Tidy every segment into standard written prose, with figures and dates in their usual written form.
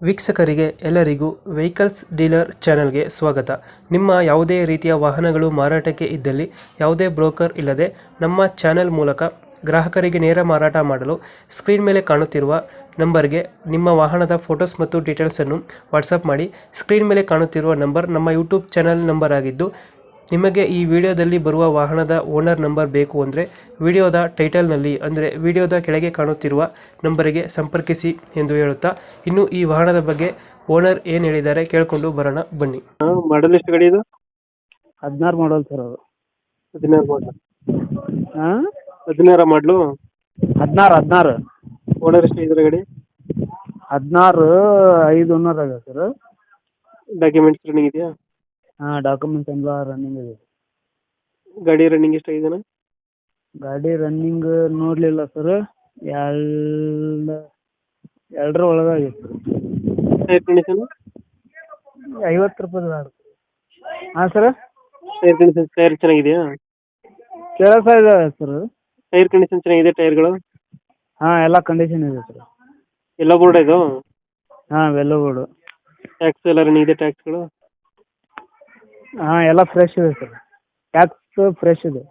ವೀಕ್ಷಕರಿಗೆ ಎಲ್ಲರಿಗೂ vehicles dealer ಚಾನೆಲ್ಗೆ ಸ್ವಾಗತ. ನಿಮ್ಮ ಯಾವುದೇ ರೀತಿಯ ವಾಹನಗಳು ಮಾರಾಟಕ್ಕೆ ಇದ್ದಲ್ಲಿ ಯಾವುದೇ ಬ್ರೋಕರ್ ಇಲ್ಲದೆ ನಮ್ಮ ಚಾನೆಲ್ ಮೂಲಕ ಗ್ರಾಹಕರಿಗೆ ನೇರ ಮಾರಾಟ ಮಾಡಲು ಸ್ಕ್ರೀನ್ ಮೇಲೆ ಕಾಣುತ್ತಿರುವ ನಂಬರ್ಗೆ ನಿಮ್ಮ ವಾಹನದ ಫೋಟೋಸ್ ಮತ್ತು ಡೀಟೇಲ್ಸನ್ನು ವಾಟ್ಸಪ್ ಮಾಡಿ. ಸ್ಕ್ರೀನ್ ಮೇಲೆ ಕಾಣುತ್ತಿರುವ ನಂಬರ್ ನಮ್ಮ ಯೂಟ್ಯೂಬ್ ಚಾನೆಲ್ ನಂಬರ್ ಆಗಿದ್ದು, ನಿಮಗೆ ಈ ವಿಡಿಯೋದಲ್ಲಿ ಬರುವ ವಾಹನದ ಓನರ್ ನಂಬರ್ ಬೇಕು ಅಂದರೆ ವಿಡಿಯೋದ ಟೈಟಲ್ನಲ್ಲಿ ಅಂದರೆ ವಿಡಿಯೋದ ಕೆಳಗೆ ಕಾಣುತ್ತಿರುವ ನಂಬರಿಗೆ ಸಂಪರ್ಕಿಸಿ ಎಂದು ಹೇಳುತ್ತಾ, ಇನ್ನು ಈ ವಾಹನದ ಬಗ್ಗೆ ಓನರ್ ಏನು ಹೇಳಿದ್ದಾರೆ ಕೇಳಿಕೊಂಡು ಬರೋಣ ಬನ್ನಿ. ಮಾಡಲ್ ಎಷ್ಟು ಗಾಡಿ ಇದು? 16 ಮಾಡಲ್ ಸರ್ ಅದು. 16 ಮಾಡಲ್. ಹಾಂ 16 ಮಾಡಲು. 16 ಓನರ್ ಎಷ್ಟು ಇದ್ರೆ ಗಾಡಿ? 16 5 ಓನರ್ ಆಗ ಸರ್. ಡಾಕ್ಯುಮೆಂಟ್ಸ್ ರನ್ನಿಂಗ್ ಇದೆಯಾ? ಹಾಂ ಡಾಕ್ಯುಮೆಂಟ್ಸ್ ಎಲ್ಲ ರನ್ನಿಂಗ್ ಇದೆ. ಗಾಡಿ ರನ್ನಿಂಗ್ ಎಷ್ಟಾಗಿದೆನಾ? ಗಾಡಿ ರನ್ನಿಂಗ್ ನೋಡಲಿಲ್ಲ ಸರ್. ಎರಡರ ಒಳಗಾಗಿತ್ತು. Tyre condition? 50 ರೂಪಾಯಿ ಆಡ್ತು. ಹಾಂ ಸರ್. ಟೈರ್ ಕಂಡೀಷನ್, ಟೈರ್ ಚೆನ್ನಾಗಿದೆಯಾ? ಕೆಲಸ ಇದೆ ಸರ್. ಟೈರ್ ಕಂಡೀಷನ್ ಚೆನ್ನಾಗಿದೆ ಟೈರ್ಗಳು? ಹಾಂ ಎಲ್ಲ ಕಂಡೀಷನ್ ಇದೆ ಸರ್. ಎಲ್ಲ ಬೋರ್ಡ್ ಇದು? ಹಾಂ ವೆಲ್ಲೋ ಬೋರ್ಡು. ಟ್ಯಾಕ್ಸ್ ಎಲ್ಲ ರನ್ನಿಂಗ್ ಇದೆ ಟ್ಯಾಕ್ಸ್ಗಳು? ಹಾಂ ಎಲ್ಲ ಫ್ರೆಶ್ ಇದೆ ಸರ್. ಟ್ಯಾಕ್ಸ್ ಫ್ರೆಶ್ ಇದೆ.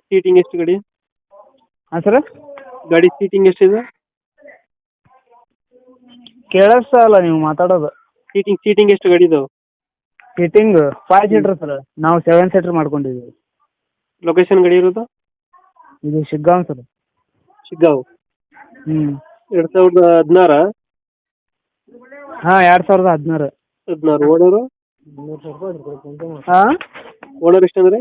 ಸೀಟಿಂಗ್ ಎಷ್ಟು ಗಾಡಿ? ಹಾಂ ಸರ್. ಗಾಡಿ ಸೀಟಿಂಗ್ ಎಷ್ಟಿದೆ? ಕೇಳಿಸ್ತಾ ಅಲ್ಲ ನೀವು ಮಾತಾಡೋದು. ಸೀಟಿಂಗ್ ಎಷ್ಟು ಗಾಡಿದು? Sitting 5 seater sir. ನಾವು 7 ಸೀಟ್ರ್ ಮಾಡ್ಕೊಂಡಿದ್ದೀವಿ. ಲೊಕೇಶನ್ ಗಾಡಿ ಇರೋದು? ಇದು ಶಿಗ್ಗಾಂವ್ ಸರ್. ಶಿಗ್ಗಾಂವ್. 2016? ಹಾಂ 2016. 16. ಓನರು? ಹಾಂ ಓನರ್ ಎಷ್ಟಂದ್ರೆ?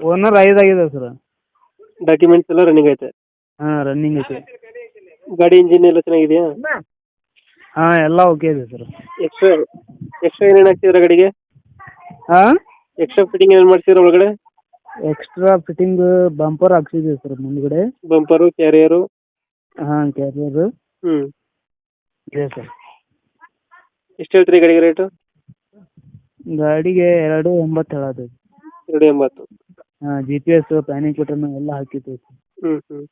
ಓನರ್ 5 ಆಗಿದೆ ಸರ್. ಡಾಕ್ಯುಮೆಂಟ್ಸ್ ಎಲ್ಲ ರನ್ನಿಂಗ್ ಐತೆ? ಹಾಂ ರನ್ನಿಂಗ್ ಐತೆ. ಗಾಡಿ ಇಂಜಿನ್ ಎಲ್ಲ ಚೆನ್ನಾಗಿದೆಯಾ? ಹಾಂ ಎಲ್ಲ ಓಕೆ ಇದೆ ಸರ್. ಎಕ್ಸ್ಟ್ರಾ ಏನೇನು ಹಾಕ್ತಿದ್ರ ಗಾಡಿಗೆ? ಹಾಂ ಎಕ್ಸ್ಟ್ರಾ ಫಿಟ್ಟಿಂಗ್ ಏನೇನು ಮಾಡ್ಸಿದ್ರ ಒಳಗಡೆ? ಎಕ್ಸ್ಟ್ರಾ ಫಿಟ್ಟಿಂಗ್ ಬಂಪರ್ ಹಾಕ್ಸಿದ್ದೀವಿ ಸರ್ ಮುಂದ್ಗಡೆ. Bumper, carrier? ಹಾಂ ಕ್ಯಾರಿಯರು ಇದೆ ಸರ್. ಎಷ್ಟು ಹೇಳ್ತೀರಿ ಗಾಡಿಗೆ ರೇಟು? ಗಾಡಿಗೆ 2.80 ಹೇಳೋದು. 2.80? ಹಾಂ GPS ಪ್ಯಾನಿಂಗ್ ಬಟನ್ ಎಲ್ಲ ಹಾಕಿದ್ದೀವಿ ಸರ್.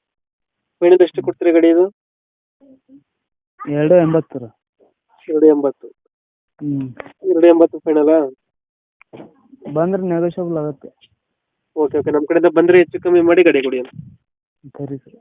ಫೈನಲ್ ಎಷ್ಟು ಕೊಡ್ತೀರಿ ಗಾಡಿ ಇದು? 2.80 ಸರ್. 2.80? 2.80 ಫೈನಲಾ? ಬಂದ್ರೆ ನೆಗೋಷಿಯಬಲ್ ಆಗುತ್ತೆ. ಓಕೆ, ನಮ್ಮ ಕಡೆಯಿಂದ ಬಂದರೆ ಹೆಚ್ಚು ಕಮ್ಮಿ ಮಾಡಿ ಗಾಡಿ ಕೊಡಿ. ಸರಿ ಸರ್.